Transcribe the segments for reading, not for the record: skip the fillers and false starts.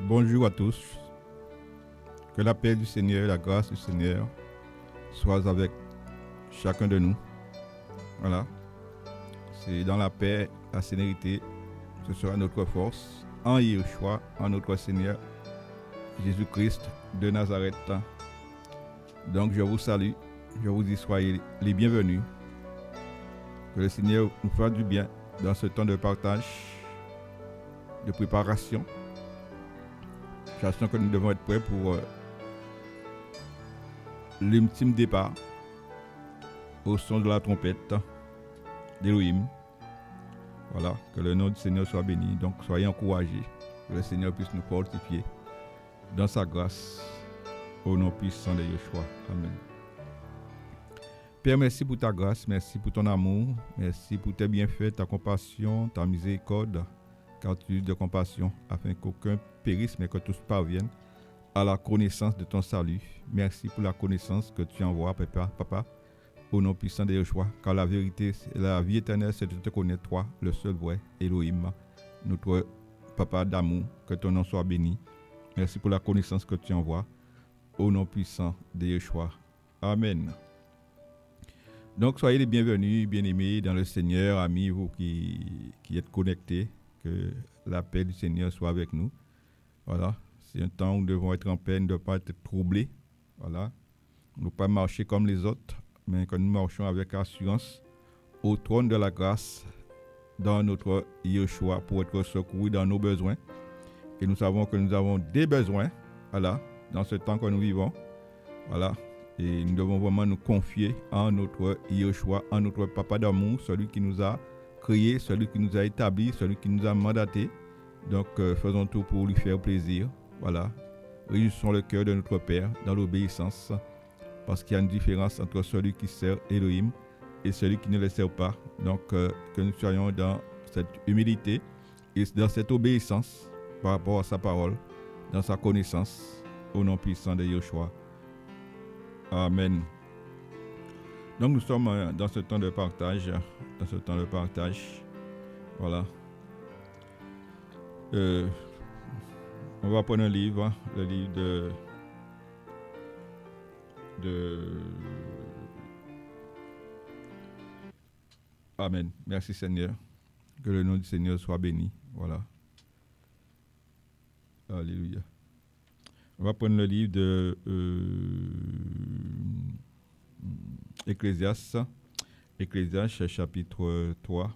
Bonjour à tous. Que la paix du Seigneur et la grâce du Seigneur soient avec chacun de nous. Voilà. C'est dans la paix, la sérénité, ce sera notre force. En Yeshua, en notre Seigneur Jésus-Christ de Nazareth. Donc je vous salue, je vous dis soyez les bienvenus. Que le Seigneur nous fasse du bien dans ce temps de partage, de préparation. Je sens que nous devons être prêts pour l'ultime départ au son de la trompette d'Élohim. Voilà, que le nom du Seigneur soit béni. Donc soyez encouragés, que le Seigneur puisse nous fortifier dans sa grâce, au nom puissant de Yeshua. Amen. Père, merci pour ta grâce, merci pour ton amour, merci pour tes bienfaits, ta compassion, ta miséricorde, car tu es de compassion, afin qu'aucun périsse, mais que tous parviennent à la connaissance de ton salut. Merci pour la connaissance que tu envoies, Papa, au nom puissant de Yeshua, car la vérité, la vie éternelle, c'est de te connaître, toi, le seul vrai Elohim, notre Papa d'amour, que ton nom soit béni. Merci pour la connaissance que tu envoies, au nom puissant de Yeshua. Amen. Donc, soyez les bienvenus, bien-aimés dans le Seigneur, amis, vous qui êtes connectés, que la paix du Seigneur soit avec nous. Voilà, c'est un temps où nous devons être en paix, ne pas être troublés. Voilà, ne pas marcher comme les autres, mais que nous marchons avec assurance au trône de la grâce dans notre Yeshua pour être secourus dans nos besoins. Et nous savons que nous avons des besoins, voilà, dans ce temps que nous vivons. Voilà. Et nous devons vraiment nous confier en notre Yeshua, en notre Papa d'amour, celui qui nous a créés, celui qui nous a établis, celui qui nous a mandatés. Donc, faisons tout pour lui faire plaisir. Voilà. Réjouissons le cœur de notre Père dans l'obéissance, parce qu'il y a une différence entre celui qui sert Elohim et celui qui ne le sert pas. Donc, que nous soyons dans cette humilité et dans cette obéissance par rapport à sa parole, dans sa connaissance, au nom puissant de Yeshua. Amen. Donc nous sommes dans ce temps de partage. Voilà. On va prendre un livre, le livre de Amen. Merci Seigneur. Que le nom du Seigneur soit béni. Voilà. Alléluia. On va prendre le livre de Ecclésiaste chapitre 3.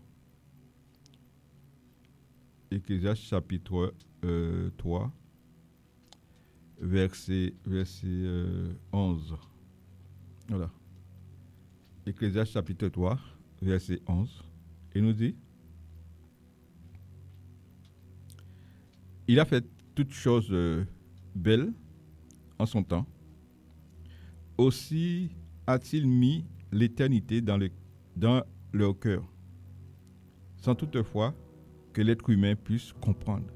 Ecclésiaste chapitre 3, verset 11. Voilà. Ecclésiaste chapitre 3, verset 11. Il nous dit: Il a fait toutes choses belles en son temps. Aussi a-t-il mis l'éternité dans leur cœur, sans toutefois que l'être humain puisse comprendre.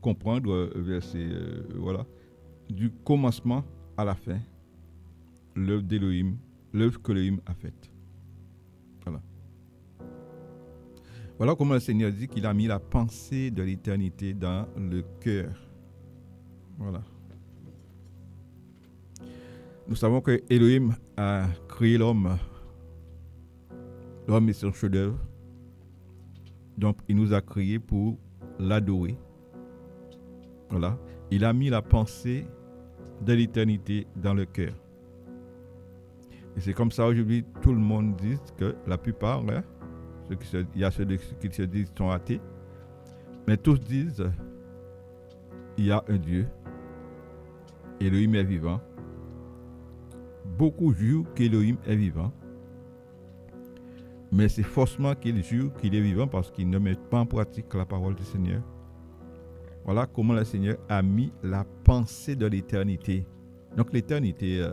Comprendre, verset, voilà, du commencement à la fin, l'œuvre d'Élohim, l'œuvre que l'Élohim a faite. Voilà. Voilà comment le Seigneur dit qu'il a mis la pensée de l'éternité dans le cœur. Voilà. Nous savons que Elohim a créé l'homme. L'homme est son chef-d'œuvre. Donc, il nous a créés pour l'adorer. Voilà. Il a mis la pensée de l'éternité dans le cœur. Et c'est comme ça aujourd'hui, tout le monde dit que la plupart, hein, il y a ceux qui se disent sont athées, mais tous disent il y a un Dieu, Elohim est vivant. Beaucoup jurent qu'Elohim est vivant, mais c'est faussement qu'ils jurent qu'il est vivant parce qu'ils ne mettent pas en pratique la parole du Seigneur. Voilà comment le Seigneur a mis la pensée de l'éternité. Donc l'éternité,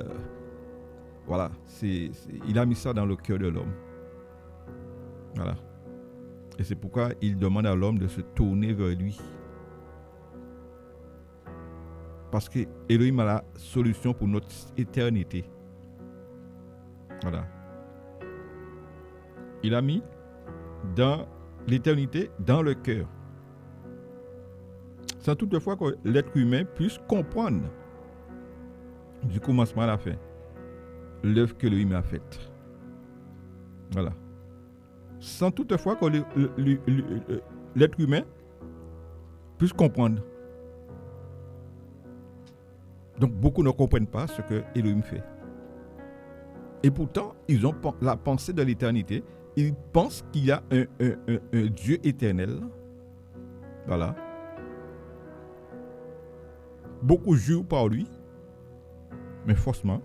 voilà, il a mis ça dans le cœur de l'homme. Voilà. Et c'est pourquoi il demande à l'homme de se tourner vers lui. Parce que Elohim a la solution pour notre éternité. Voilà. Il a mis dans l'éternité dans le cœur, sans toutefois que l'être humain puisse comprendre du commencement à la fin l'œuvre que l'Élohim a faite. Voilà. Sans toutefois que l'être humain puisse comprendre. Donc beaucoup ne comprennent pas ce que Elohim fait. Et pourtant, ils ont la pensée de l'éternité. Ils pensent qu'il y a un Dieu éternel. Voilà. Beaucoup jurent par lui, mais faussement.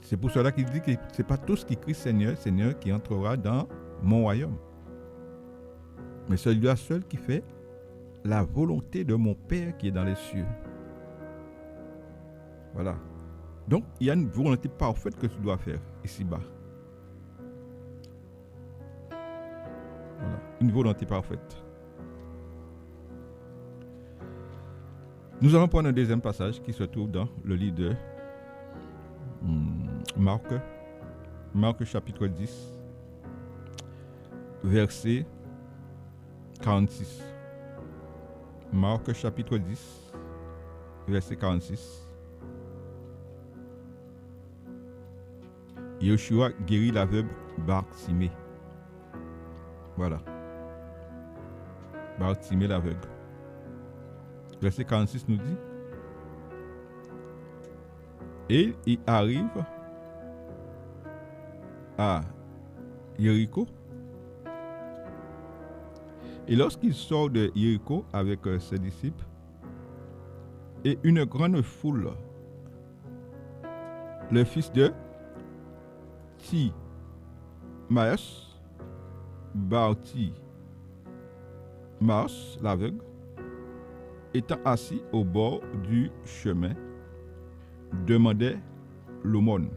C'est pour cela qu'il dit que ce n'est pas tous qui crient Seigneur, Seigneur, qui entrera dans mon royaume. Mais celui-là seul qui fait la volonté de mon Père qui est dans les cieux. Voilà. Donc, il y a une volonté parfaite que tu dois faire ici-bas. Voilà. Une volonté parfaite. Nous allons prendre un deuxième passage qui se trouve dans le livre de Marc chapitre 10, verset 46. Marc chapitre 10, verset 46. Yeshua guérit l'aveugle Bartimée. Voilà. Bartimée l'aveugle. Verset 46 nous dit: et il arrive à Jéricho. Et lorsqu'il sort de Jéricho avec ses disciples et une grande foule, le fils de Timaeus, Bartimaeus l'aveugle, étant assis au bord du chemin, demandait l'aumône.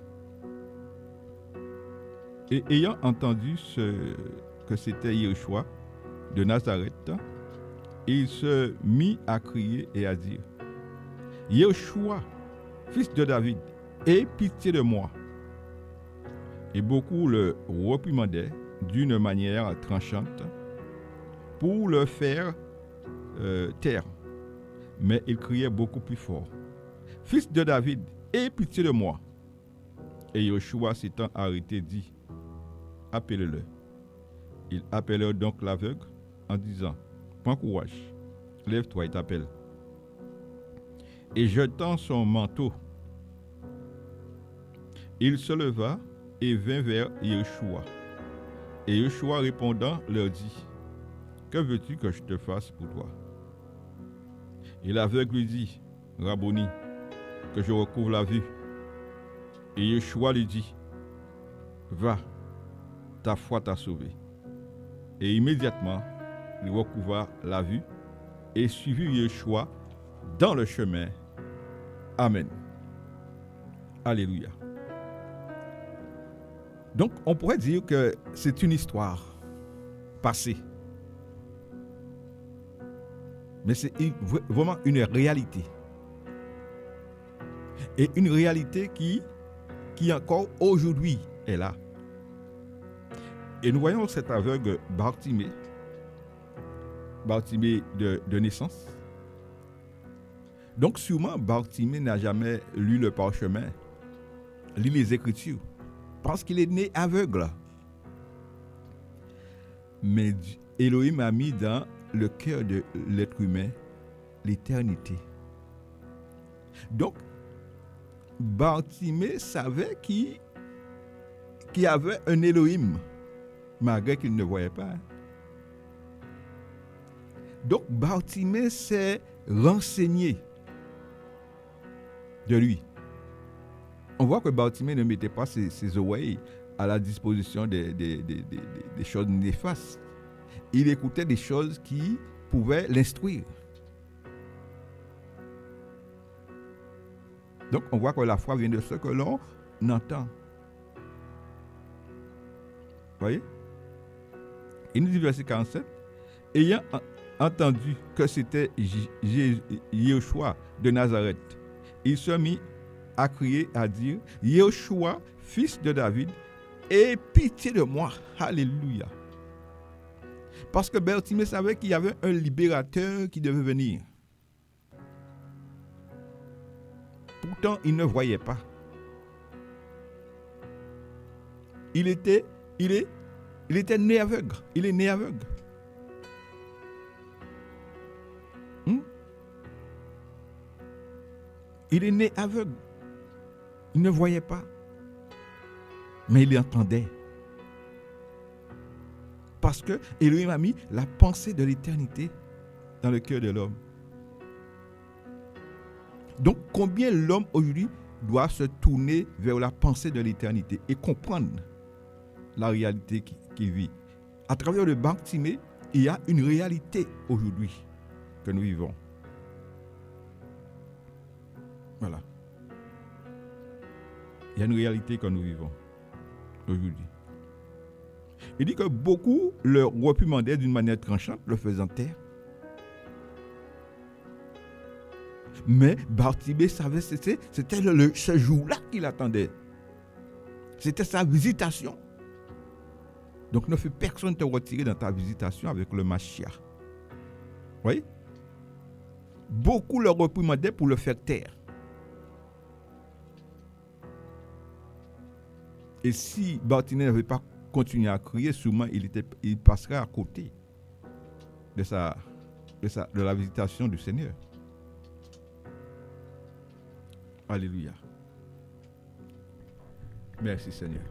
Et ayant entendu que c'était Yeshua de Nazareth, il se mit à crier et à dire: Yeshua, fils de David, aie pitié de moi. Et beaucoup le réprimandaient d'une manière tranchante pour le faire taire. Mais il criait beaucoup plus fort: Fils de David, aie pitié de moi. Et Yeshua s'étant arrêté dit: appelez-le. Ils appelèrent donc l'aveugle en disant: prends courage, lève-toi et t'appelle. Et jetant son manteau, il se leva et vint vers Yeshua. Et Yeshua répondant leur dit: que veux-tu que je te fasse pour toi? Et l'aveugle lui dit: Rabboni, que je recouvre la vue. Et Yeshua lui dit: va, ta foi t'a sauvé. Et immédiatement, il recouvra la vue et suivit Yeshua dans le chemin. Amen. Alléluia. Donc, on pourrait dire que c'est une histoire passée. Mais c'est vraiment une réalité. Et une réalité qui encore aujourd'hui est là. Et nous voyons cet aveugle Bartimée de naissance. Donc sûrement Bartimée n'a jamais lu le parchemin, lu les Écritures, parce qu'il est né aveugle. Mais Elohim a mis dans le cœur de l'être humain l'éternité. Donc, Bartimée savait qu'il y avait un Elohim, malgré qu'il ne voyait pas. Donc, Bartimée s'est renseigné de lui. On voit que Bartimée ne mettait pas ses oreilles à la disposition des choses néfastes. Il écoutait des choses qui pouvaient l'instruire. Donc, on voit que la foi vient de ce que l'on entend. Vous voyez? Il nous dit verset 47, ayant entendu que c'était Yeshua de Nazareth, il se mit à crier, à dire: Yeshua, fils de David, aie pitié de moi. Alléluia. Parce que Bartimée savait qu'il y avait un libérateur qui devait venir. Pourtant, il ne voyait pas. Il était né aveugle. Il est né aveugle. Il est né aveugle. Il ne voyait pas. Mais il entendait. Parce que Elohim a mis la pensée de l'éternité dans le cœur de l'homme. Donc, combien l'homme aujourd'hui doit se tourner vers la pensée de l'éternité et comprendre la réalité qu'il vit. À travers le Bartimée, il y a une réalité aujourd'hui que nous vivons. Voilà. Il y a une réalité que nous vivons aujourd'hui. Il dit que beaucoup le réprimandaient d'une manière tranchante, le faisant taire. Mais Bartimée savait que c'était ce jour-là qu'il attendait. C'était sa visitation. Donc ne fais personne te retirer dans ta visitation avec le Mashiach. Oui? Beaucoup le réprimandaient pour le faire taire. Et si Bartimée n'avait pas continué à crier, sûrement il passerait à côté de la visitation du Seigneur. Alléluia. Merci Seigneur.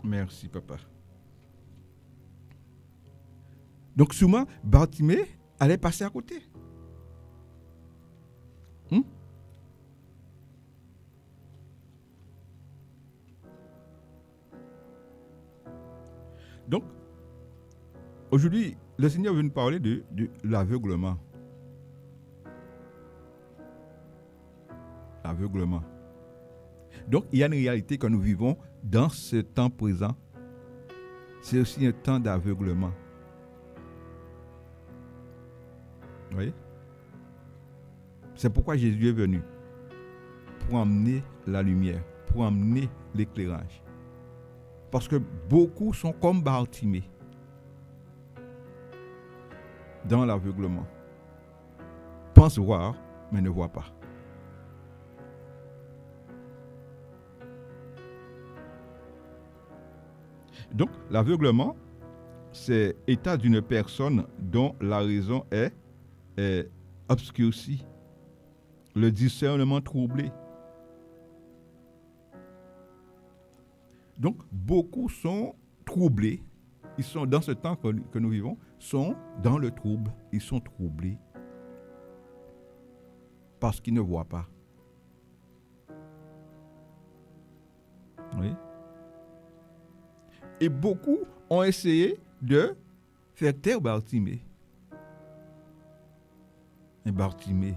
Merci papa. Donc souvent, Bartimée allait passer à côté. Donc, aujourd'hui, le Seigneur veut nous parler de l'aveuglement. L'aveuglement. Donc, il y a une réalité que nous vivons dans ce temps présent. C'est aussi un temps d'aveuglement. Vous voyez? C'est pourquoi Jésus est venu. Pour emmener la lumière, pour emmener l'éclairage. Parce que beaucoup sont comme Bartimée dans l'aveuglement. Pensent voir, mais ne voient pas. Donc, l'aveuglement, c'est l'état d'une personne dont la raison est obscurcie, le discernement troublé. Donc, beaucoup sont troublés. Ils sont dans ce temps que nous vivons, sont dans le trouble. Ils sont troublés parce qu'ils ne voient pas. Oui. Et beaucoup ont essayé de faire taire Bartimée. Et Bartimée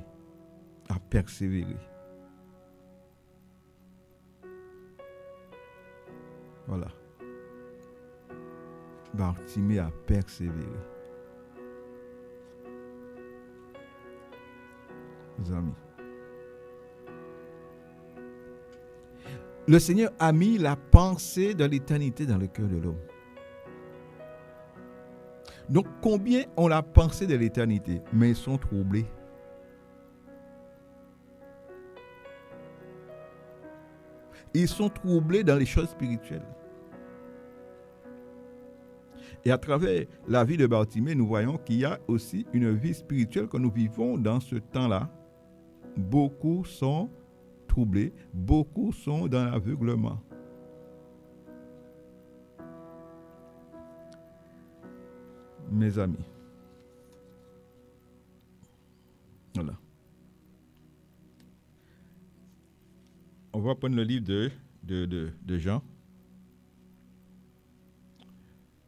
a persévéré. Voilà. Bartimée a persévéré. Les amis. Le Seigneur a mis la pensée de l'éternité dans le cœur de l'homme. Donc, combien ont la pensée de l'éternité, mais ils sont troublés. Ils sont troublés dans les choses spirituelles. Et à travers la vie de Bartimée, nous voyons qu'il y a aussi une vie spirituelle que nous vivons dans ce temps-là. Beaucoup sont troublés, beaucoup sont dans l'aveuglement. Mes amis. Voilà. On va prendre le livre de Jean.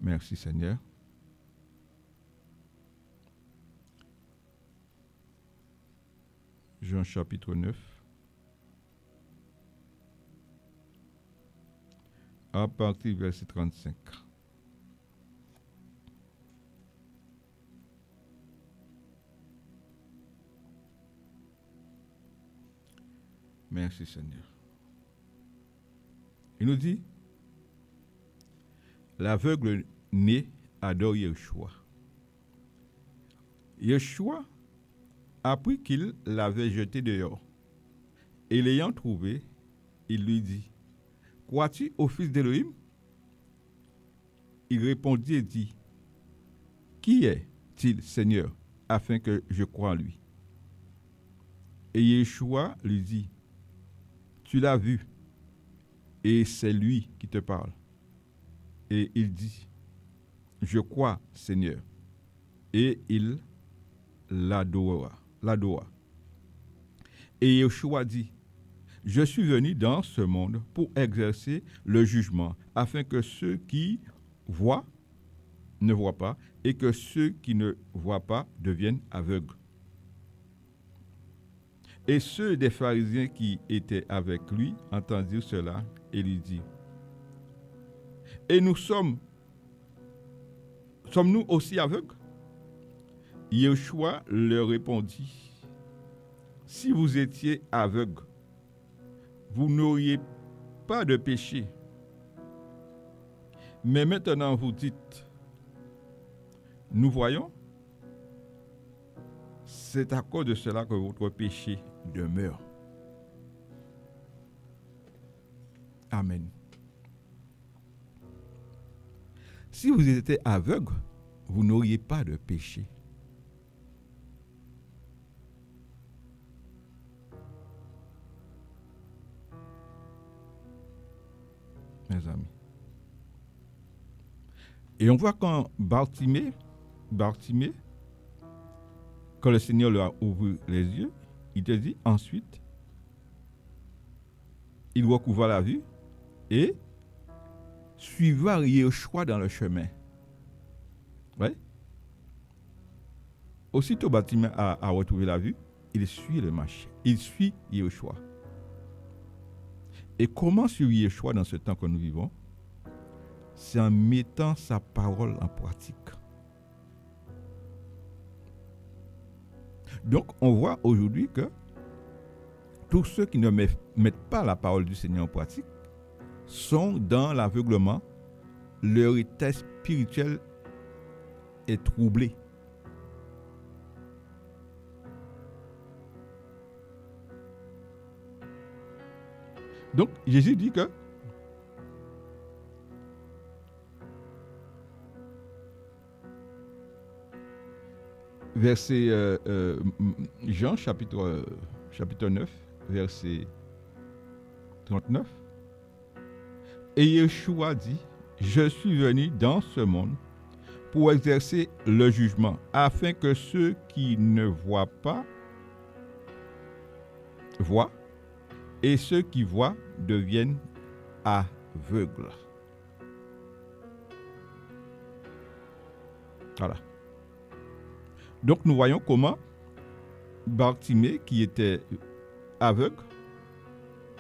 Merci Seigneur. Jean chapitre 9. à partir du verset 35. Merci Seigneur. Il nous dit, l'aveugle né adore Yeshua. Yeshua apprit qu'il l'avait jeté dehors. Et l'ayant trouvé, il lui dit, crois-tu au Fils d'Élohim? Il répondit et dit, qui est-il, Seigneur, afin que je croie en lui? Et Yeshua lui dit, tu l'as vu, et c'est lui qui te parle. Et il dit, je crois, Seigneur. Et il l'adora. Et Yeshua dit, je suis venu dans ce monde pour exercer le jugement, afin que ceux qui voient ne voient pas, et que ceux qui ne voient pas deviennent aveugles. Et ceux des pharisiens qui étaient avec lui entendirent cela et lui dirent, et sommes-nous aussi aveugles? Yeshua leur répondit, si vous étiez aveugles, vous n'auriez pas de péché. Mais maintenant vous dites, nous voyons, c'est à cause de cela que votre péché demeure. Amen. Si vous étiez aveugle, vous n'auriez pas de péché. Mes amis. Et on voit quand Bartimée, quand le Seigneur lui a ouvert les yeux, il te dit ensuite, il recouvra la vue et suivra Yeshua dans le chemin. Ouais. Aussitôt Bartimée a retrouvé la vue, il suit le marché, il suit Yeshua. Et comment suivre Yeshua dans ce temps que nous vivons? C'est en mettant sa parole en pratique. Donc, on voit aujourd'hui que tous ceux qui ne mettent pas la parole du Seigneur en pratique sont dans l'aveuglement. Leur état spirituel est troublé. Donc, Jésus dit que verset Jean chapitre 9, verset 39. Et Yeshua dit, je suis venu dans ce monde pour exercer le jugement, afin que ceux qui ne voient pas voient, et ceux qui voient deviennent aveugles. Voilà. Donc nous voyons comment Bartimée, qui était aveugle,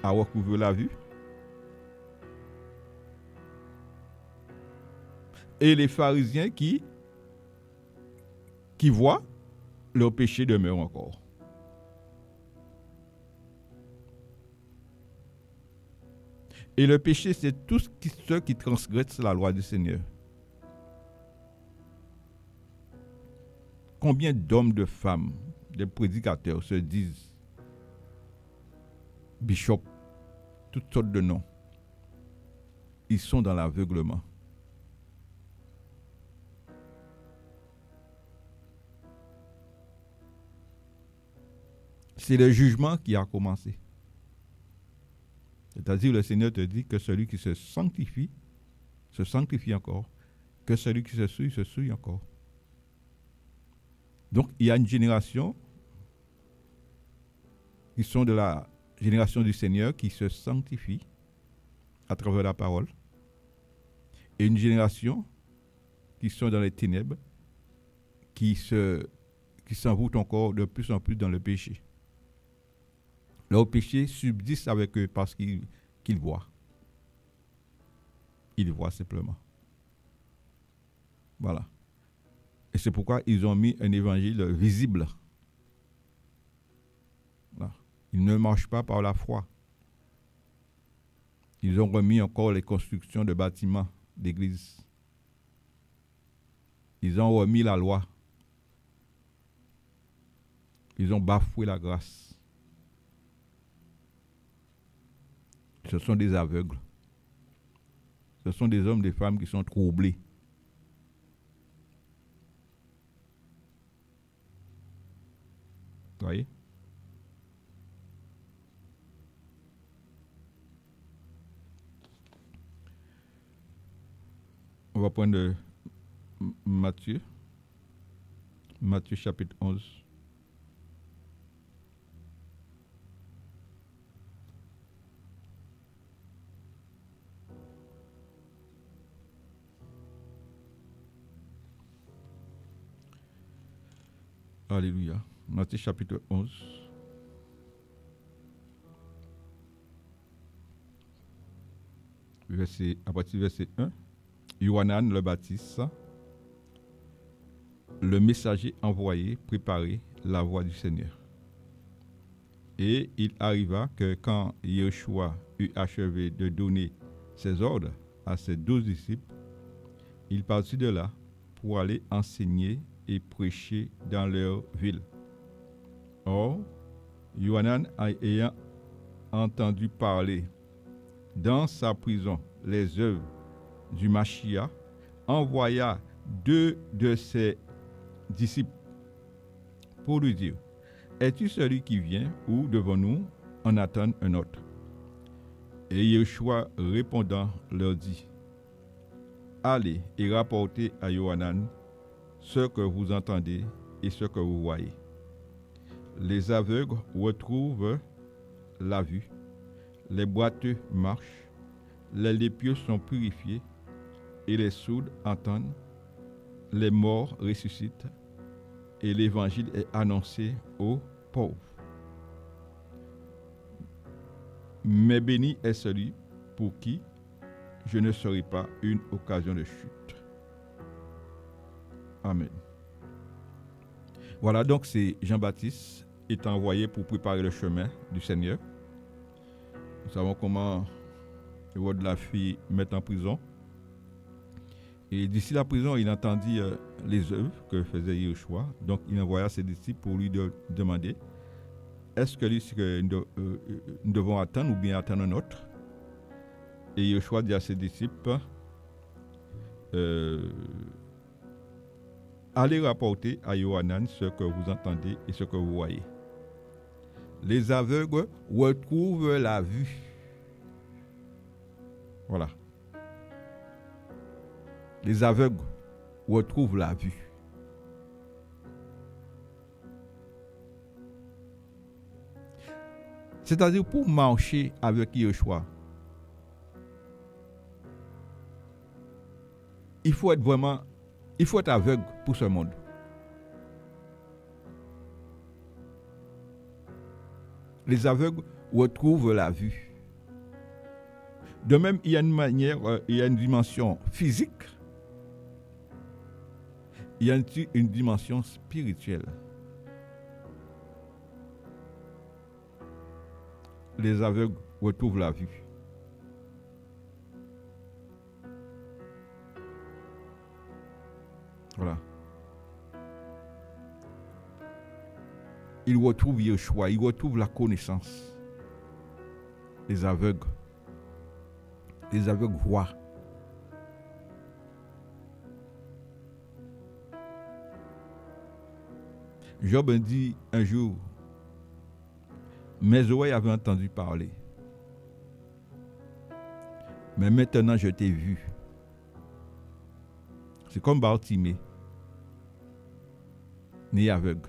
a recouvert la vue. Et les pharisiens qui voient, leur péché demeure encore. Et le péché, c'est tout ceux qui transgressent la loi du Seigneur. Combien d'hommes, de femmes, de prédicateurs se disent bishop, toutes sortes de noms. Ils sont dans l'aveuglement. C'est le jugement qui a commencé. C'est-à-dire, le Seigneur te dit que celui qui se sanctifie encore, que celui qui se souille encore. Donc, il y a une génération qui sont de la génération du Seigneur qui se sanctifie à travers la parole, et une génération qui sont dans les ténèbres, qui s'envoûtent encore de plus en plus dans le péché. Leur péché subsiste avec eux parce qu'ils voient. ils voient simplement. Voilà. Et c'est pourquoi ils ont mis un évangile visible. Voilà. Ils ne marchent pas par la foi. Ils ont remis encore les constructions de bâtiments d'église. Ils ont remis la loi. Ils ont bafoué la grâce. Ce sont des aveugles. Ce sont des hommes, des femmes qui sont troublés. Vous voyez? On va prendre Matthieu. Matthieu chapitre 11. Alléluia. Matthieu chapitre 11. À partir du verset 1. Yohanan le Baptiste, le messager envoyé, préparer la voie du Seigneur. Et il arriva que quand Yeshua eut achevé de donner ses ordres à ses 12 disciples, il partit de là pour aller enseigner et prêcher dans leur ville. Or, Yohanan ayant entendu parler dans sa prison les œuvres du Machia, envoya 2 de ses disciples pour lui dire: es-tu celui qui vient ou devons-nous en attendre un autre? Et Yeshua répondant leur dit: allez et rapportez à Yohanan ce que vous entendez et ce que vous voyez. Les aveugles retrouvent la vue, les boiteux marchent, les lépreux sont purifiés, et les sourds entendent, les morts ressuscitent, et l'évangile est annoncé aux pauvres. Mais béni est celui pour qui je ne serai pas une occasion de chute. Amen. Voilà, donc c'est Jean-Baptiste est envoyé pour préparer le chemin du Seigneur. Nous savons comment Hérode l'a fait mettre en prison. Et d'ici la prison, il entendit les œuvres que faisait Yeshua. Donc, il envoya ses disciples pour lui demander: est-ce que lui, nous devons attendre ou bien attendre un autre? Et Yeshua dit à ses disciples: allez rapporter à Yohanan ce que vous entendez et ce que vous voyez. Les aveugles retrouvent la vue. Voilà. Les aveugles retrouvent la vue. C'est-à-dire, pour marcher avec Yeshua, il faut être aveugle pour ce monde. Les aveugles retrouvent la vue. De même, il y a une manière, il y a une dimension physique, il y a une dimension spirituelle. Les aveugles retrouvent la vue. Voilà. Ils retrouvent Yeshua, ils retrouvent la connaissance. Les aveugles voient. Job dit un jour: mes oreilles avaient entendu parler, mais maintenant je t'ai vu. C'est comme Bartimée, né aveugle,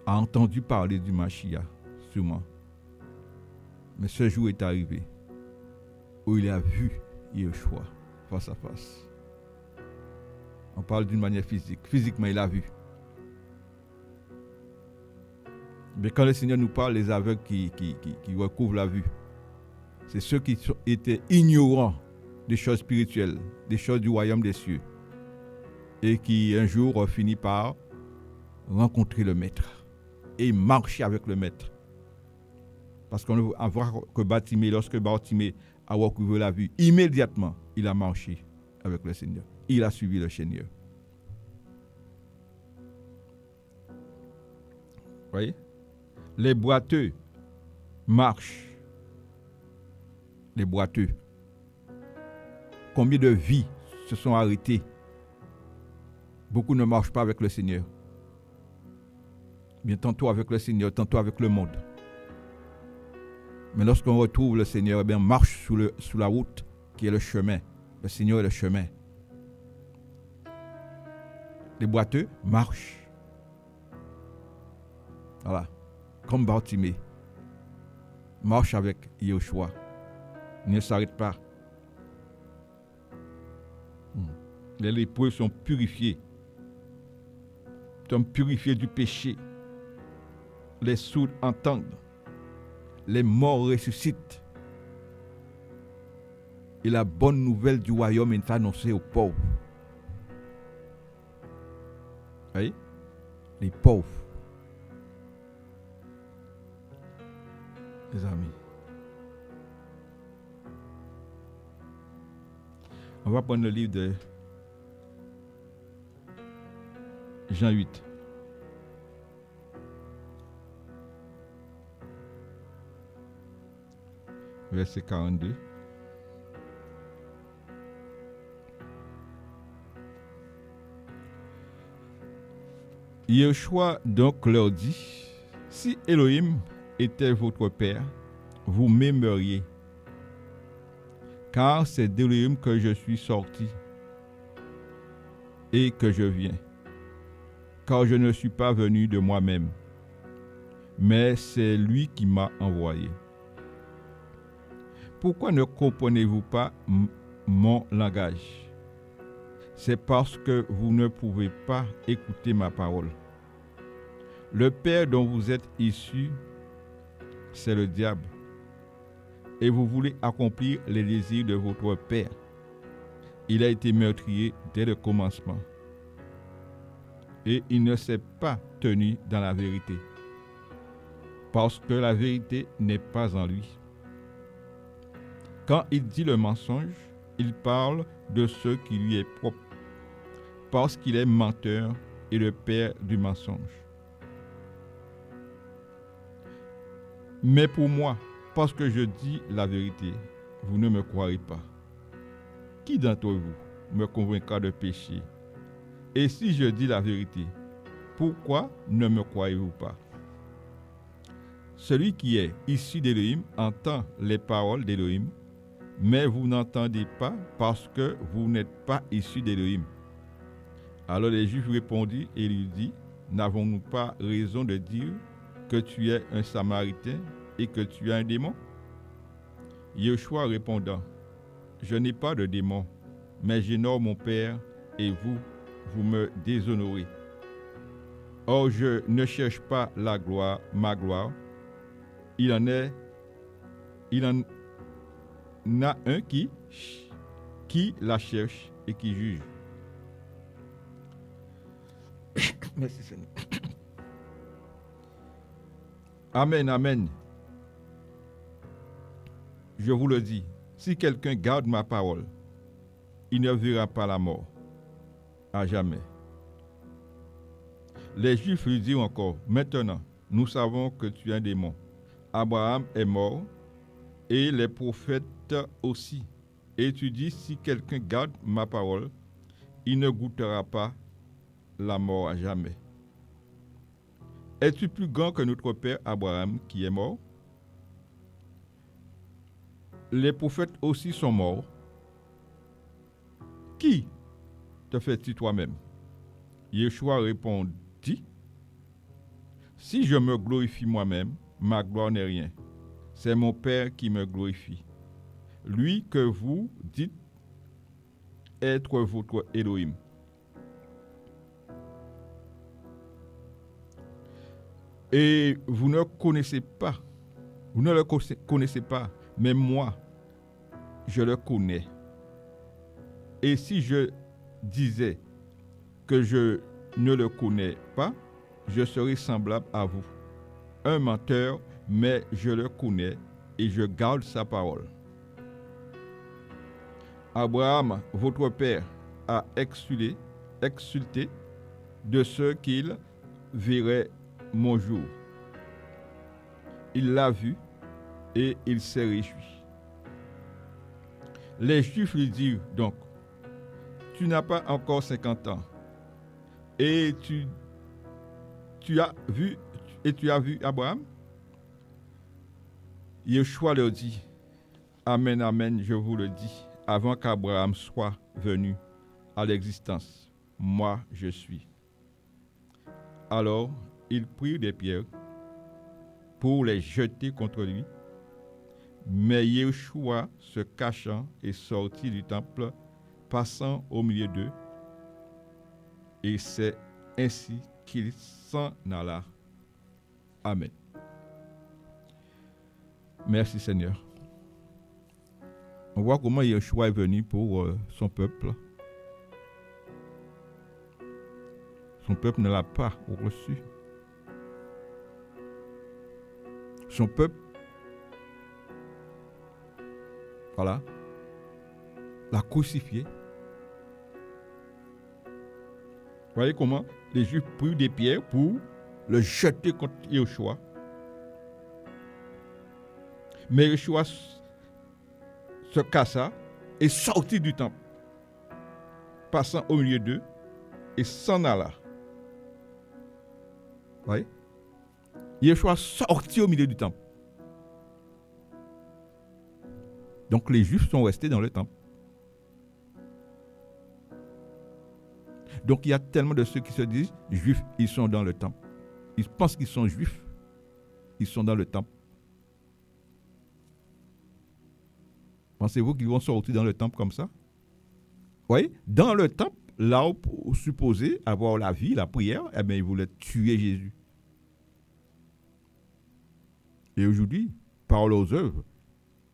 a entendu parler du Machia, sûrement. Mais ce jour est arrivé où il a vu Yeshua face à face. On parle d'une manière physique. Physiquement, il a vu. Mais quand le Seigneur nous parle, les aveugles qui recouvrent la vue, C'est ceux qui étaient ignorants des choses spirituelles, des choses du royaume des cieux, et qui un jour ont fini par rencontrer le Maître et marcher avec le Maître. Parce qu'on va voir que Bartimée, lorsque Bartimée a recouvré la vue, immédiatement, il a marché avec le Seigneur. Il a suivi le Seigneur. Vous voyez? Les boiteux marchent. Les boiteux. Combien de vies se sont arrêtées? Beaucoup ne marchent pas avec le Seigneur. Bien, tantôt avec le Seigneur, tantôt avec le monde. Mais lorsqu'on retrouve le Seigneur, eh bien, on marche sous la route qui est le chemin. Le Seigneur est le chemin. Les boiteux marchent. Voilà. Comme Bartimée. Marche avec Yeshua. Ne s'arrête pas. Les lépreux sont purifiés. Sont purifiés du péché. Les sourds entendent. Les morts ressuscitent. Et la bonne nouvelle du royaume est annoncée aux pauvres. Vous voyez? Les pauvres. Les amis. On va prendre le livre de Jean 8. Verset 42. Yeshua donc leur dit, si Elohim était votre Père, vous m'aimeriez, car c'est d'Elohim que je suis sorti et que je viens, car je ne suis pas venu de moi-même, mais c'est lui qui m'a envoyé. Pourquoi ne comprenez-vous pas mon langage? C'est parce que vous ne pouvez pas écouter ma parole. Le père dont vous êtes issus, c'est le diable. Et vous voulez accomplir les désirs de votre père. Il a été meurtrier dès le commencement. Et il ne s'est pas tenu dans la vérité. Parce que la vérité n'est pas en lui. Quand il dit le mensonge, il parle de ce qui lui est propre. Parce qu'il est menteur et le père du mensonge. Mais pour moi, parce que je dis la vérité, vous ne me croirez pas. Qui d'entre vous me convaincra de péché? Et si je dis la vérité, pourquoi ne me croyez-vous pas? Celui qui est issu d'Élohim entend les paroles d'Élohim, mais vous n'entendez pas parce que vous n'êtes pas issus d'Élohim. Alors les Juifs répondirent et lui dirent, n'avons-nous pas raison de dire que tu es un Samaritain et que tu es un démon? Yeshua répondant, je n'ai pas de démon, mais j'honore mon Père et vous, vous me déshonorez. Or je ne cherche pas la gloire, ma gloire. Il en a un qui la cherche et qui juge. Merci Seigneur. Amen, amen. Je vous le dis, si quelqu'un garde ma parole, il ne verra pas la mort, à jamais. Les Juifs lui dirent encore, maintenant, nous savons que tu es un démon. Abraham est mort, et les prophètes aussi. Et tu dis, si quelqu'un garde ma parole, il ne goûtera pas la mort à jamais. Es-tu plus grand que notre père Abraham qui est mort? Les prophètes aussi sont morts. Qui te fait-il toi-même? Yeshua répondit, si je me glorifie moi-même, ma gloire n'est rien. C'est mon Père qui me glorifie. Lui que vous dites être votre Elohim. Et vous ne le connaissez pas, mais moi, je le connais. Et si je disais que je ne le connais pas, je serais semblable à vous, un menteur, mais je le connais et je garde sa parole. Abraham, votre père, a exulté de ce qu'il verrait mon jour. Il l'a vu et il s'est réjoui. Les Juifs lui dirent donc, tu n'as pas encore 50 ans et tu as vu Abraham? Yeshua leur dit, Amen, Amen, je vous le dis, avant qu'Abraham soit venu à l'existence, moi je suis. Alors, ils prirent des pierres pour les jeter contre lui, mais Yeshua, se cachant, est sorti du temple, passant au milieu d'eux, et c'est ainsi qu'il s'en alla. Amen. Merci Seigneur. On voit comment Yeshua est venu pour son peuple. Son peuple ne l'a pas reçu. Son peuple, voilà, l'a crucifié. Vous voyez comment les Juifs prirent des pierres pour le jeter contre Yeshua. Mais Yeshua se cassa et sortit du temple, passant au milieu d'eux et s'en alla. Vous voyez? Yeshua sortit au milieu du temple. Donc les Juifs sont restés dans le temple. Donc il y a tellement de ceux qui se disent Juifs, ils sont dans le temple. Ils pensent qu'ils sont Juifs, ils sont dans le temple. Pensez-vous qu'ils vont sortir dans le temple comme ça? Vous voyez? Dans le temple, là où vous supposez avoir la vie, la prière, eh bien ils voulaient tuer Jésus. Et aujourd'hui, par leurs œuvres,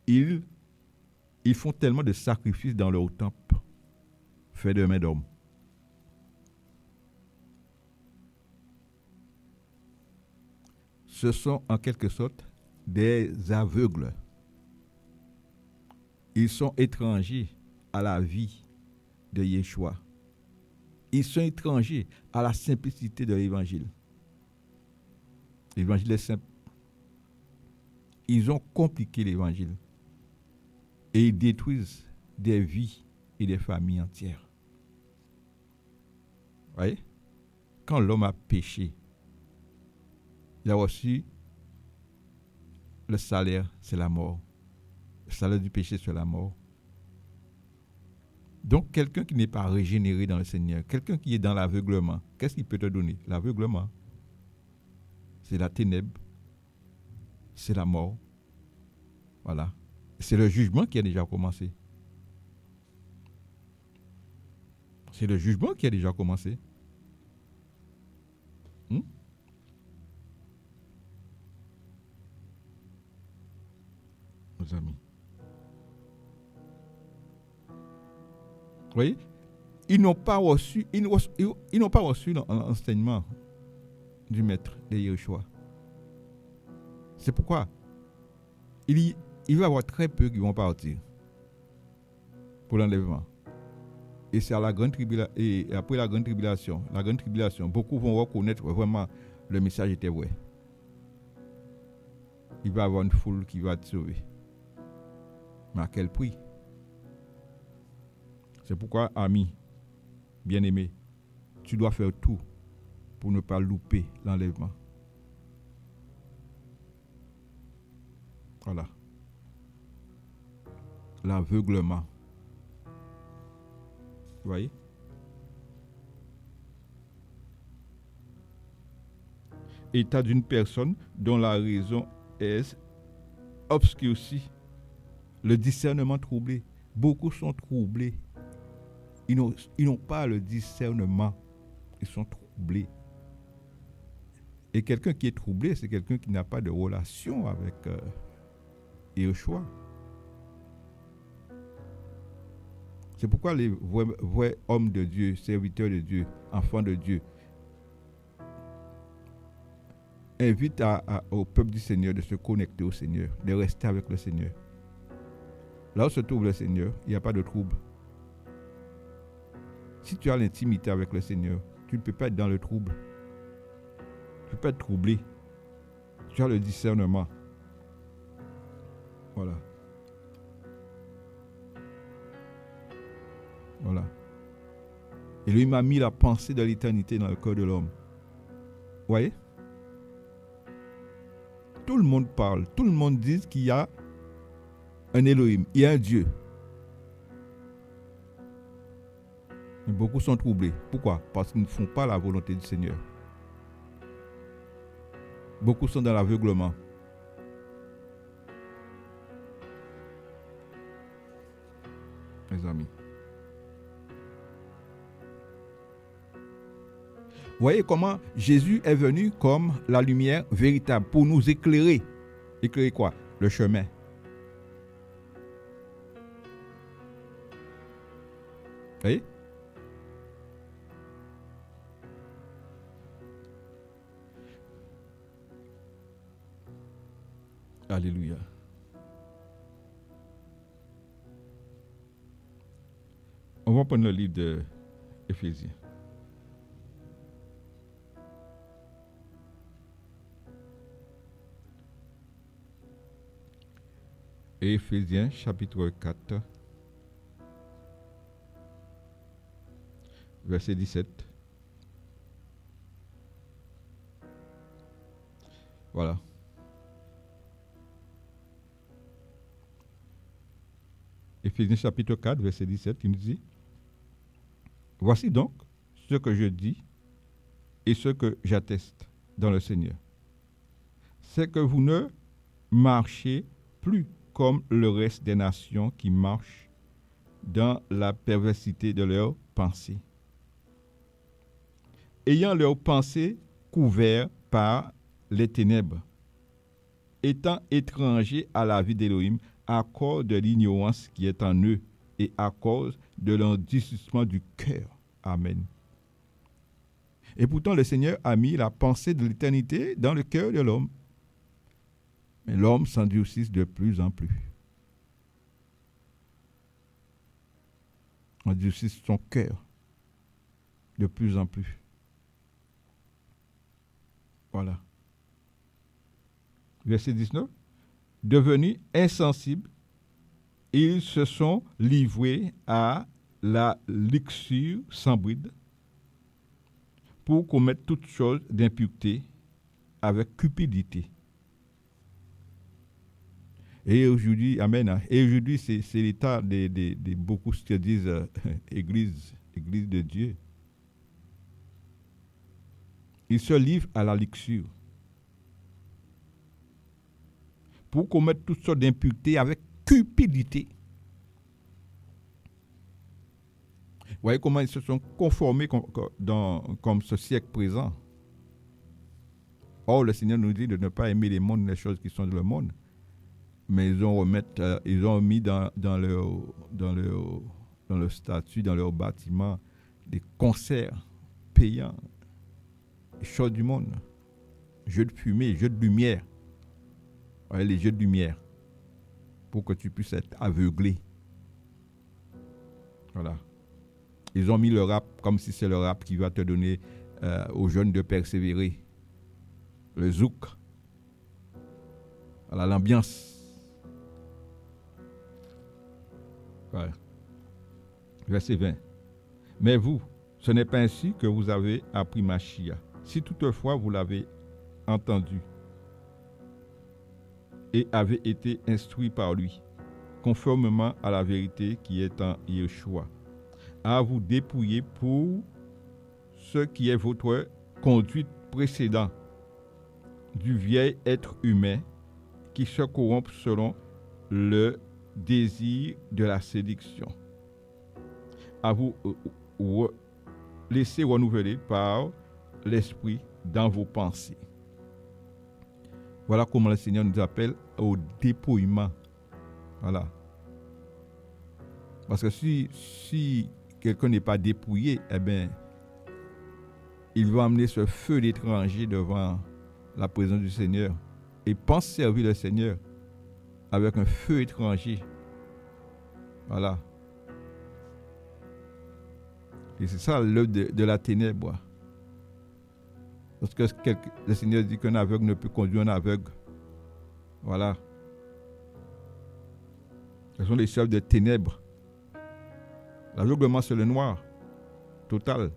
ils font tellement de sacrifices dans leur temple, fait de main d'homme. Ce sont en quelque sorte des aveugles. Ils sont étrangers à la vie de Yeshua. Ils sont étrangers à la simplicité de l'évangile. L'évangile est simple. Ils ont compliqué l'évangile. Et ils détruisent des vies et des familles entières. Vous voyez? Quand l'homme a péché, il a reçu le salaire, c'est la mort. Le salaire du péché, c'est la mort. Donc, quelqu'un qui n'est pas régénéré dans le Seigneur, quelqu'un qui est dans l'aveuglement, qu'est-ce qu'il peut te donner? L'aveuglement, c'est la ténèbre, c'est la mort. Voilà. C'est le jugement qui a déjà commencé. C'est le jugement qui a déjà commencé. Nos amis. Vous voyez? Ils n'ont pas reçu l'enseignement du maître de Yeshua. C'est pourquoi il va y avoir très peu qui vont partir pour l'enlèvement. Et c'est à la grande tribulation, et après la grande tribulation, beaucoup vont reconnaître vraiment le message était vrai. Il va y avoir une foule qui va te sauver. Mais à quel prix? C'est pourquoi, ami, bien-aimé, tu dois faire tout pour ne pas louper l'enlèvement. Voilà. L'aveuglement. Vous voyez? État d'une personne dont la raison est obscurcie. Le discernement troublé. Beaucoup sont troublés. Ils n'ont pas le discernement. Ils sont troublés. Et quelqu'un qui est troublé, c'est quelqu'un qui n'a pas de relation avec Yeshua. C'est pourquoi les vrais hommes de Dieu, serviteurs de Dieu, enfants de Dieu, invitent au peuple du Seigneur de se connecter au Seigneur, de rester avec le Seigneur. Là où se trouve le Seigneur, il n'y a pas de trouble. Si tu as l'intimité avec le Seigneur, tu ne peux pas être dans le trouble. Tu ne peux pas être troublé. Tu as le discernement. Voilà. Voilà. Et lui m'a mis la pensée de l'éternité dans le cœur de l'homme. Vous voyez? Tout le monde parle. Tout le monde dit qu'il y a un Elohim. Il y a un Dieu. Mais beaucoup sont troublés. Pourquoi? Parce qu'ils ne font pas la volonté du Seigneur. Beaucoup sont dans l'aveuglement. Mes amis. Voyez comment Jésus est venu comme la lumière véritable pour nous éclairer. Éclairer quoi? Le chemin. Vous voyez? Alléluia. On va prendre le livre de Éphésiens. Éphésiens chapitre 4, verset 17. Voilà. Éphésiens chapitre 4, verset 17, il nous dit: Voici donc ce que je dis et ce que j'atteste dans le Seigneur. C'est que vous ne marchez plus comme le reste des nations qui marchent dans la perversité de leurs pensées, ayant leurs pensées couvertes par les ténèbres, étant étrangers à la vie d'Élohim à cause de l'ignorance qui est en eux et à cause de l'endurcissement du cœur. Amen. Et pourtant, le Seigneur a mis la pensée de l'éternité dans le cœur de l'homme. Mais l'homme s'endurcit de plus en plus. Endurcit son cœur de plus en plus. Voilà. Verset 19. Devenus insensibles, ils se sont livrés à la luxure sans bride pour commettre toutes choses d'impureté avec cupidité. Et aujourd'hui, amen. Et aujourd'hui, c'est l'état de beaucoup qui disent église de Dieu. Ils se livrent à la luxure pour commettre toutes sortes d'impuretés avec cupidité. Vous voyez comment ils se sont conformés comme ce siècle présent. Or, le Seigneur nous dit de ne pas aimer les mondes, les choses qui sont dans le monde. Mais ils ont mis dans leur statut, dans leur bâtiment, des concerts payants, des choses du monde, jeux de fumée, jeux de lumière. Ouais, les jeux de lumière, pour que tu puisses être aveuglé. Voilà. Ils ont mis le rap comme si c'est le rap qui va te donner aux jeunes de persévérer. Le zouk. Voilà, l'ambiance. Ouais. Verset 20. Mais vous, ce n'est pas ainsi que vous avez appris Machia. Si toutefois vous l'avez entendu et avez été instruit par lui, conformément à la vérité qui est en Yeshua, à vous dépouiller pour ce qui est votre conduite précédente du vieil être humain qui se corrompt selon le désir de la séduction, à vous laisser renouveler par l'esprit dans vos pensées. Voilà comment le Seigneur nous appelle au dépouillement. Voilà. Parce que si quelqu'un n'est pas dépouillé, eh bien, il va amener ce feu d'étranger devant la présence du Seigneur et pense servir le Seigneur avec un feu étranger. Voilà. Et c'est ça l'œuvre de la ténèbre. Parce que le Seigneur dit qu'un aveugle ne peut conduire un aveugle. Voilà. Ce sont les chefs de ténèbres. L'aveuglement, c'est le noir. Total.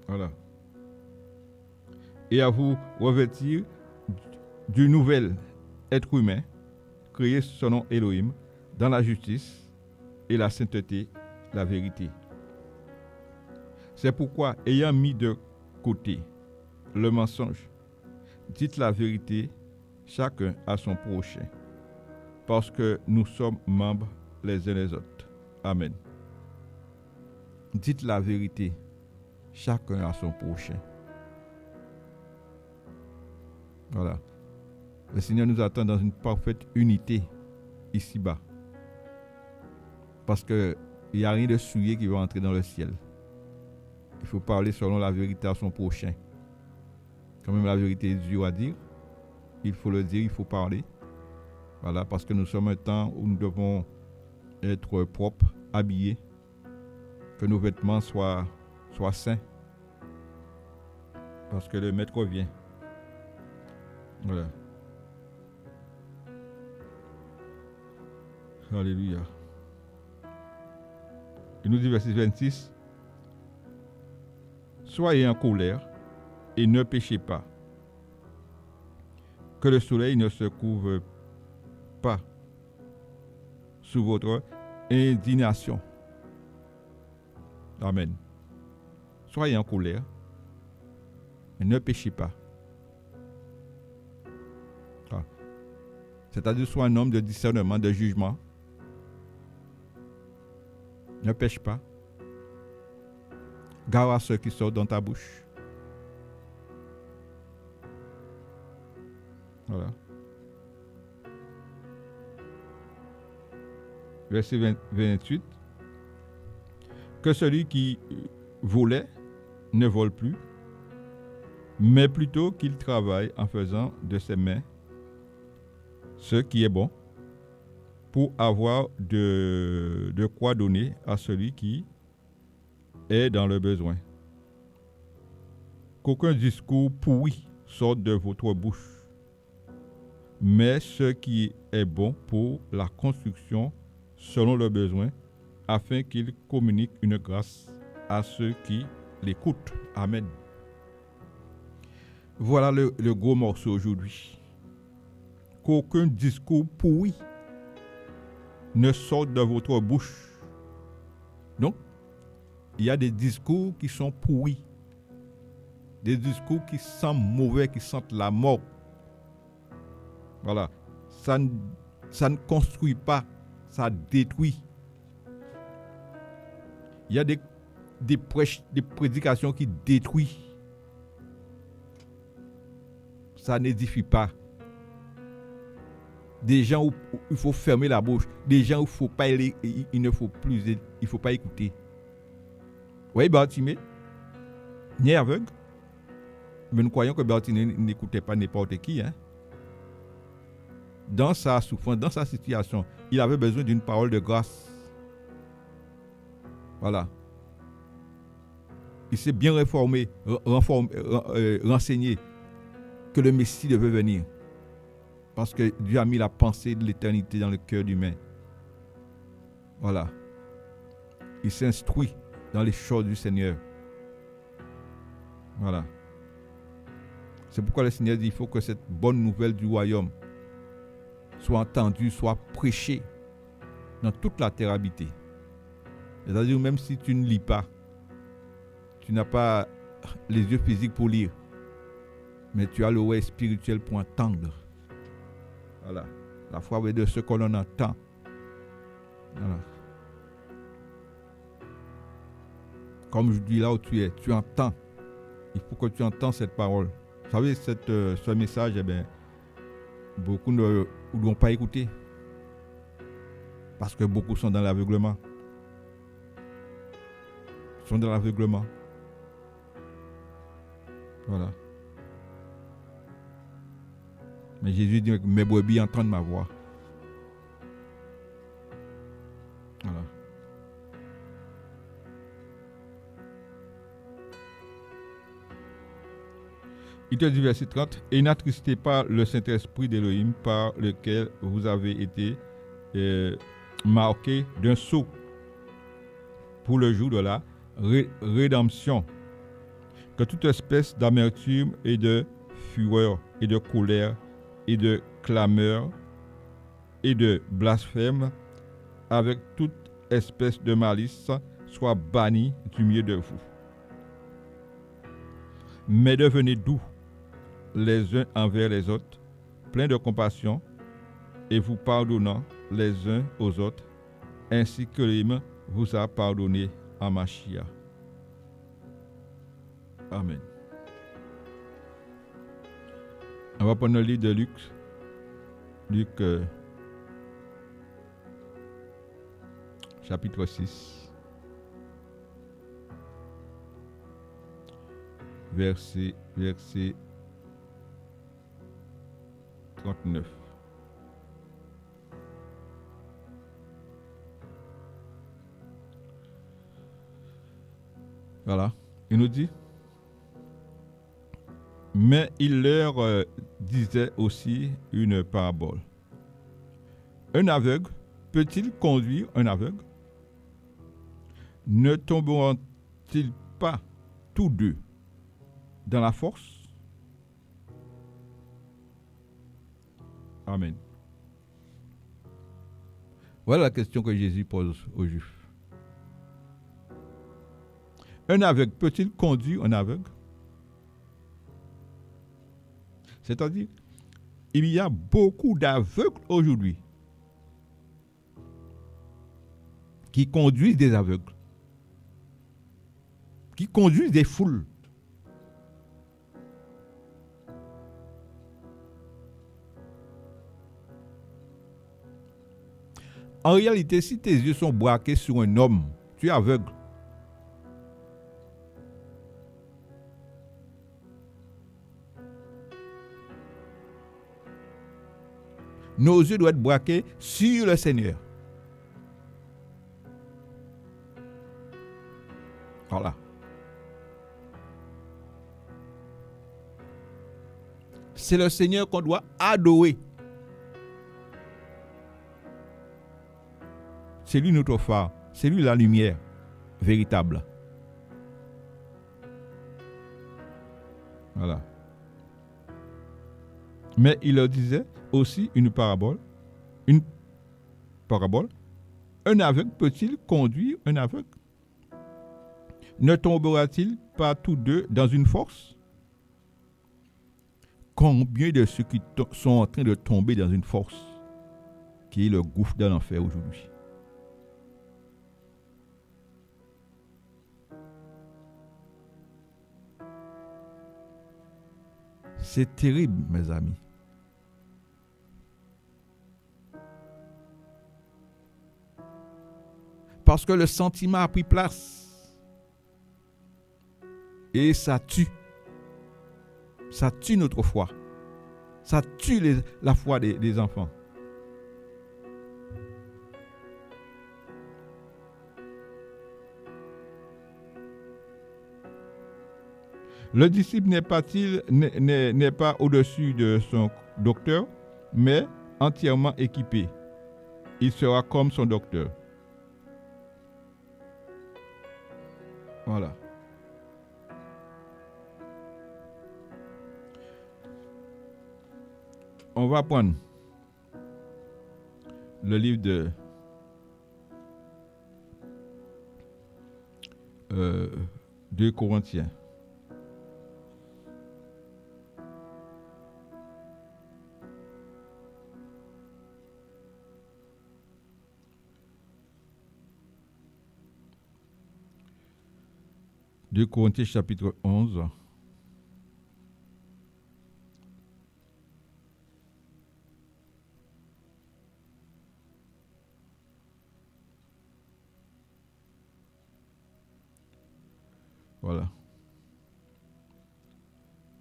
Voilà. Et à vous revêtir du nouvel être humain, créé selon Elohim, dans la justice et la sainteté, la vérité. C'est pourquoi, ayant mis de côté le mensonge, dites la vérité, chacun à son prochain, parce que nous sommes membres les uns les autres. Amen. Dites la vérité, chacun à son prochain. Voilà. Le Seigneur nous attend dans une parfaite unité ici-bas. Parce qu'il n'y a rien de souillé qui va entrer dans le ciel. Il faut parler selon la vérité à son prochain. Quand même la vérité est dure à dire, il faut le dire, il faut parler. Voilà, parce que nous sommes un temps où nous devons être propres, habillés, que nos vêtements soient sains. Parce que le maître vient. Voilà. Alléluia. Il nous dit verset 26. Soyez en colère et ne péchez pas. Que le soleil ne se couvre pas sous votre indignation. Amen. Soyez en colère et ne péchez pas. C'est-à-dire, sois un homme de discernement, de jugement. Ne pêche pas. Gare à ceux qui sortent dans ta bouche. Voilà. Verset 28. Que celui qui volait ne vole plus, mais plutôt qu'il travaille en faisant de ses mains ce qui est bon, pour avoir de quoi donner à celui qui est dans le besoin. Qu'aucun discours pourri sorte de votre bouche, mais ce qui est bon pour la construction selon le besoin, afin qu'il communique une grâce à ceux qui l'écoutent. Amen. Voilà le gros morceau aujourd'hui. Qu'aucun discours pourri ne sorte de votre bouche. Donc, il y a des discours qui sont pourris. Des discours qui sentent mauvais, qui sentent la mort. Voilà. Ça ne construit pas, ça détruit. Il y a des prêches, des prédications qui détruisent. Ça n'édifie pas. Des gens où il faut fermer la bouche, des gens où il ne faut plus, il faut pas écouter. Oui, Bartimée, ni aveugle, mais nous croyons que Bartimée n'écoutait pas n'importe qui. Hein. Dans sa souffrance, dans sa situation, il avait besoin d'une parole de grâce. Voilà. Il s'est bien renseigné que le Messie devait venir. Parce que Dieu a mis la pensée de l'éternité dans le cœur humain. Voilà. Il s'instruit dans les choses du Seigneur. Voilà. C'est pourquoi le Seigneur dit qu'il faut que cette bonne nouvelle du royaume soit entendue, soit prêchée dans toute la terre habitée. C'est-à-dire même si tu ne lis pas, tu n'as pas les yeux physiques pour lire, mais tu as l'oreille spirituelle pour entendre. Voilà. La foi est de ce que l'on entend. Voilà. Comme je dis là où tu es, tu entends. Il faut que tu entends cette parole. Vous savez, ce message, eh bien, beaucoup ne l'ont pas écouté. Parce que beaucoup sont dans l'aveuglement. Sont dans l'aveuglement. Voilà. Mais Jésus dit que mes brebis entendent ma voix. Voilà. Il te dit verset 30, et n'attristez pas le Saint-Esprit d'Élohim par lequel vous avez été marqués d'un sceau pour le jour de la rédemption. Que toute espèce d'amertume et de fureur et de colère et de clameur et de blasphème avec toute espèce de malice soit bannie du milieu de vous. Mais devenez doux les uns envers les autres, pleins de compassion, et vous pardonnant les uns aux autres, ainsi que l'Élohim vous a pardonné en Mashiach. Amen. On va prendre le livre de Luc. Luc chapitre 6. Verset 39. Voilà. Il nous dit, mais il leur disait aussi une parabole. Un aveugle peut-il conduire un aveugle? Ne tomberont-ils pas tous deux dans la force? Amen. Voilà la question que Jésus pose aux Juifs. Un aveugle peut-il conduire un aveugle? C'est-à-dire, il y a beaucoup d'aveugles aujourd'hui qui conduisent des aveugles, qui conduisent des foules. En réalité, si tes yeux sont braqués sur un homme, tu es aveugle. Nos yeux doivent être braqués sur le Seigneur. Voilà. C'est le Seigneur qu'on doit adorer. C'est lui notre phare. C'est lui la lumière véritable. Voilà. Mais il leur disait aussi une parabole. Une parabole. Un aveugle peut-il conduire un aveugle? Ne tombera-t-il pas tous deux dans une force? Combien de ceux qui sont en train de tomber dans une force qui est le gouffre de l'enfer aujourd'hui? C'est terrible, mes amis. Parce que le sentiment a pris place. Et ça tue. Ça tue notre foi. Ça tue la foi des enfants. Le disciple n'est pas au-dessus de son docteur, mais entièrement équipé. Il sera comme son docteur. Voilà. On va prendre le livre de 2 Corinthiens. Deux Corinthiens chapitre 11.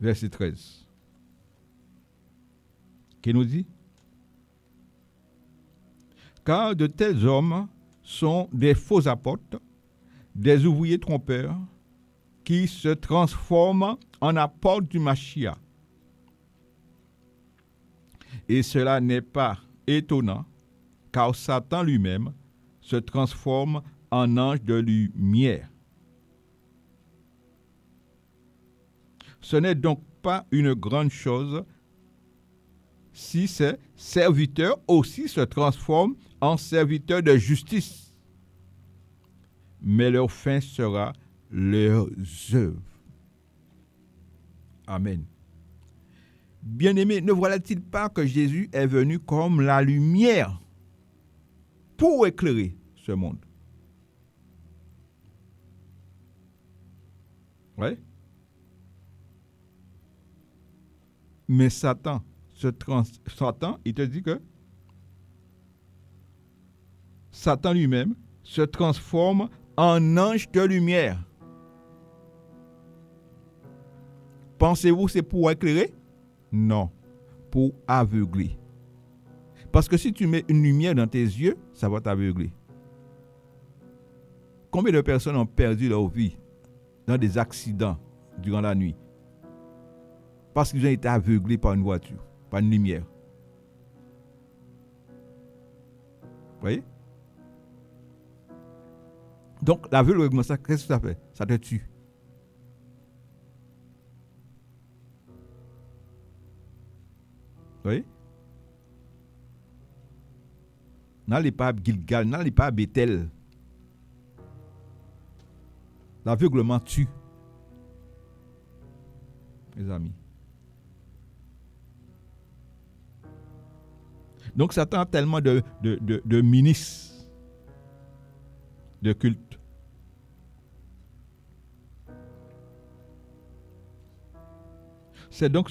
verset 13. Qui nous dit? Car de tels hommes sont des faux apôtres, des ouvriers trompeurs, qui se transforment en apôtres du Mashiach. Et cela n'est pas étonnant, car Satan lui-même se transforme en ange de lumière. Ce n'est donc pas une grande chose si ces serviteurs aussi se transforment en serviteurs de justice. Mais leur fin sera leurs œuvres. Amen. Bien-aimés, ne voilà-t-il pas que Jésus est venu comme la lumière pour éclairer ce monde? Oui. Mais Satan, il te dit que Satan lui-même se transforme en ange de lumière. Pensez-vous c'est pour éclairer? Non, pour aveugler. Parce que si tu mets une lumière dans tes yeux, ça va t'aveugler. Combien de personnes ont perdu leur vie dans des accidents durant la nuit? Parce qu'ils ont été aveuglés par une voiture, par une lumière. Vous voyez? Donc, l'aveuglement, qu'est-ce que ça fait? Ça te tue. Vous voyez? N'allez pas à Gilgal, n'allez pas à Bethel. L'aveuglement tue. Mes amis. Donc Satan a tellement de ministres de culte. C'est donc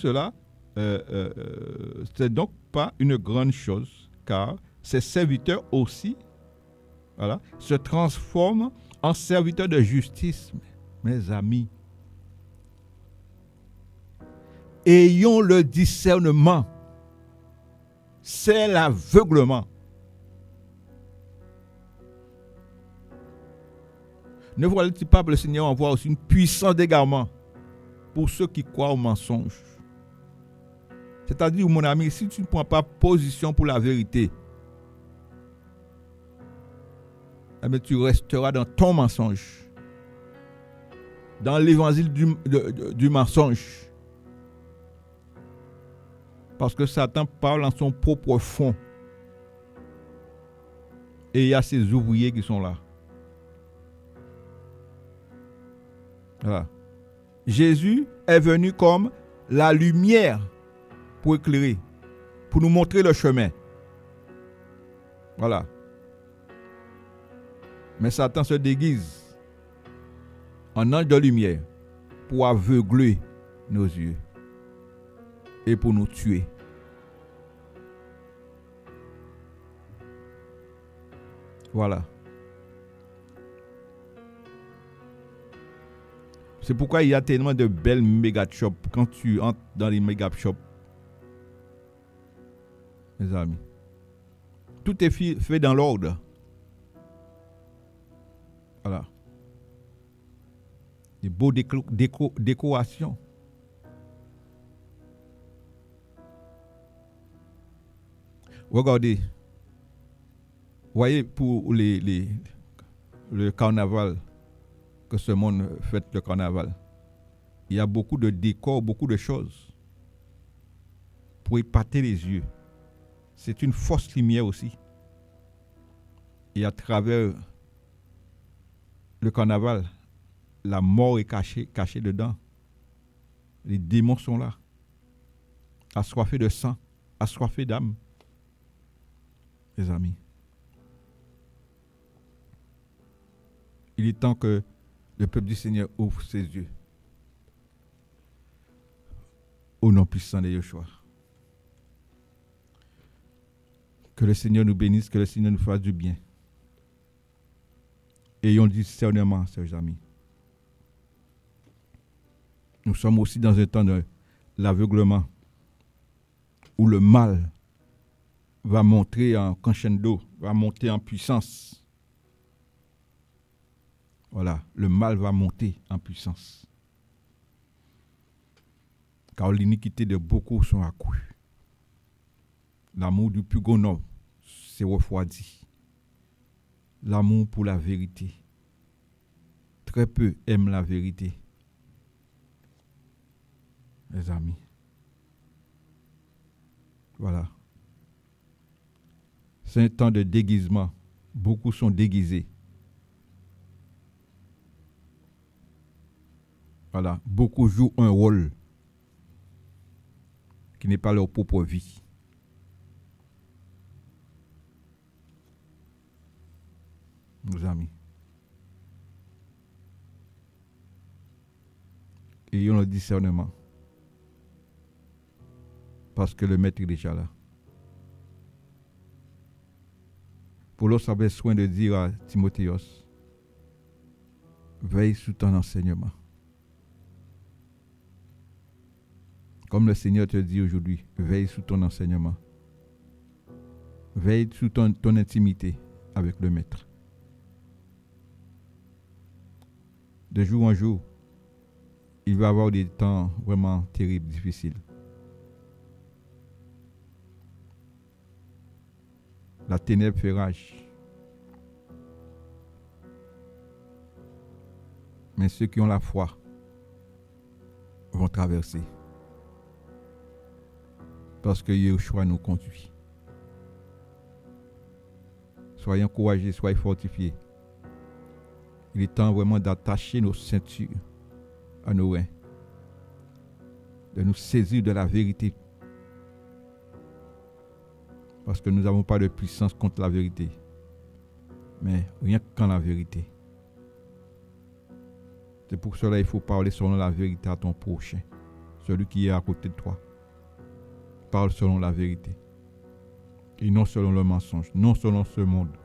c'est donc pas une grande chose, car ces serviteurs aussi, voilà, se transforment en serviteurs de justice, mes amis. Ayons le discernement. C'est l'aveuglement. Ne voilà-t-il pas que le Seigneur envoie aussi une puissance d'égarement pour ceux qui croient au mensonge? C'est-à-dire, mon ami, si tu ne prends pas position pour la vérité, eh bien, tu resteras dans ton mensonge, dans l'évangile du mensonge. Parce que Satan parle en son propre fond. Et il y a ces ouvriers qui sont là. Voilà. Jésus est venu comme la lumière pour éclairer, pour nous montrer le chemin. Voilà. Mais Satan se déguise en ange de lumière pour aveugler nos yeux et pour nous tuer. Voilà. C'est pourquoi il y a tellement de belles méga shops. Quand tu entres dans les méga shops, mes amis, tout est fait dans l'ordre. Voilà. Des beaux décorations. Regardez. Voyez pour le carnaval, que ce monde fête le carnaval. Il y a beaucoup de décors, beaucoup de choses pour épater les yeux. C'est une fausse lumière aussi. Et à travers le carnaval, la mort est cachée dedans. Les démons sont là, assoiffés de sang, assoiffés d'âme. Les amis, il est temps que le peuple du Seigneur ouvre ses yeux. Au nom puissant de Yeshua. Que le Seigneur nous bénisse, que le Seigneur nous fasse du bien. Ayons du discernement, chers amis. Nous sommes aussi dans un temps l'aveuglement, où le mal va monter en crescendo, va monter en puissance. Voilà, le mal va monter en puissance. Car l'iniquité de beaucoup sont accrues. L'amour du plus grand nombre s'est refroidi. L'amour pour la vérité. Très peu aiment la vérité. Les amis. Voilà. C'est un temps de déguisement. Beaucoup sont déguisés. Voilà. Beaucoup jouent un rôle qui n'est pas leur propre vie. Nos amis. Ayons le discernement. Parce que le maître est déjà là. Paulos avait soin de dire à Timothéos, veille sous ton enseignement. Comme le Seigneur te dit aujourd'hui, veille sous ton enseignement. Veille sous ton intimité avec le maître. De jour en jour, il va y avoir des temps vraiment terribles, difficiles. La ténèbre fait rage. Mais ceux qui ont la foi vont traverser. Parce que Yeshua nous conduit. Soyez encouragés, soyez fortifiés. Il est temps vraiment d'attacher nos ceintures à nos reins. De nous saisir de la vérité. Parce que nous n'avons pas de puissance contre la vérité. Mais rien qu'en la vérité. C'est pour cela qu'il faut parler selon la vérité à ton prochain. Celui qui est à côté de toi. Parle selon la vérité. Et non selon le mensonge. Non selon ce monde.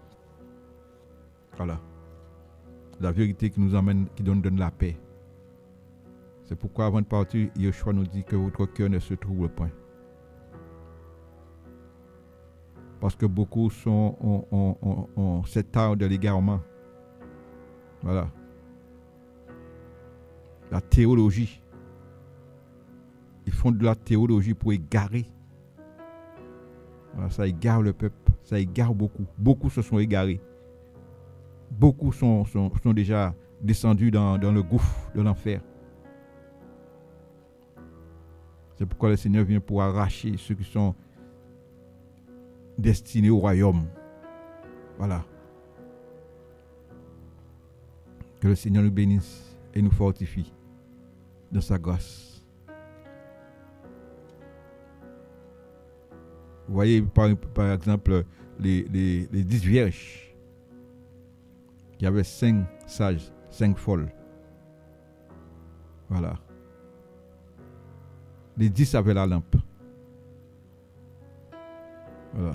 Voilà. La vérité qui nous amène, qui donne la paix. C'est pourquoi avant de partir, Yeshua nous dit que votre cœur ne se trouble point. Parce que beaucoup ont cet art de l'égarement. Voilà. La théologie. Ils font de la théologie pour égarer. Voilà, ça égare le peuple. Ça égare beaucoup. Beaucoup se sont égarés. Beaucoup sont déjà descendus dans le gouffre de l'enfer. C'est pourquoi le Seigneur vient pour arracher ceux qui sont destinés au royaume. Voilà. Que le Seigneur nous bénisse et nous fortifie de sa grâce. Vous voyez par exemple les 10 vierges. Il y avait 5 sages, 5 folles. Voilà. Les 10 avaient la lampe. Voilà.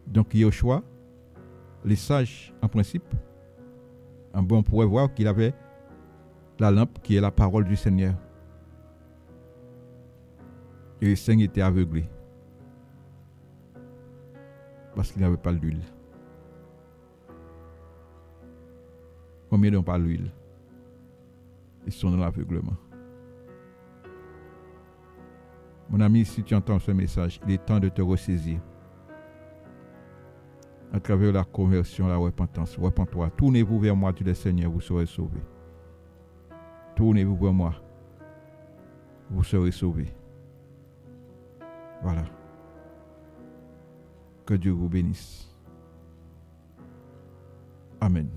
Donc Yeshua, les sages en principe, on pourrait voir qu'il avait la lampe qui est la parole du Seigneur. Et les 5 étaient aveuglés. Parce qu'ils n'avaient pas l'huile. Combien n'ont pas l'huile? Ils sont dans l'aveuglement. Mon ami, si tu entends ce message, il est temps de te ressaisir. À travers la conversion, la repentance. Repens-toi. Tournez-vous vers moi, dit le Seigneur, vous serez sauvés. Tournez-vous vers moi. Vous serez sauvés. Voilà. Que Dieu vous bénisse. Amen.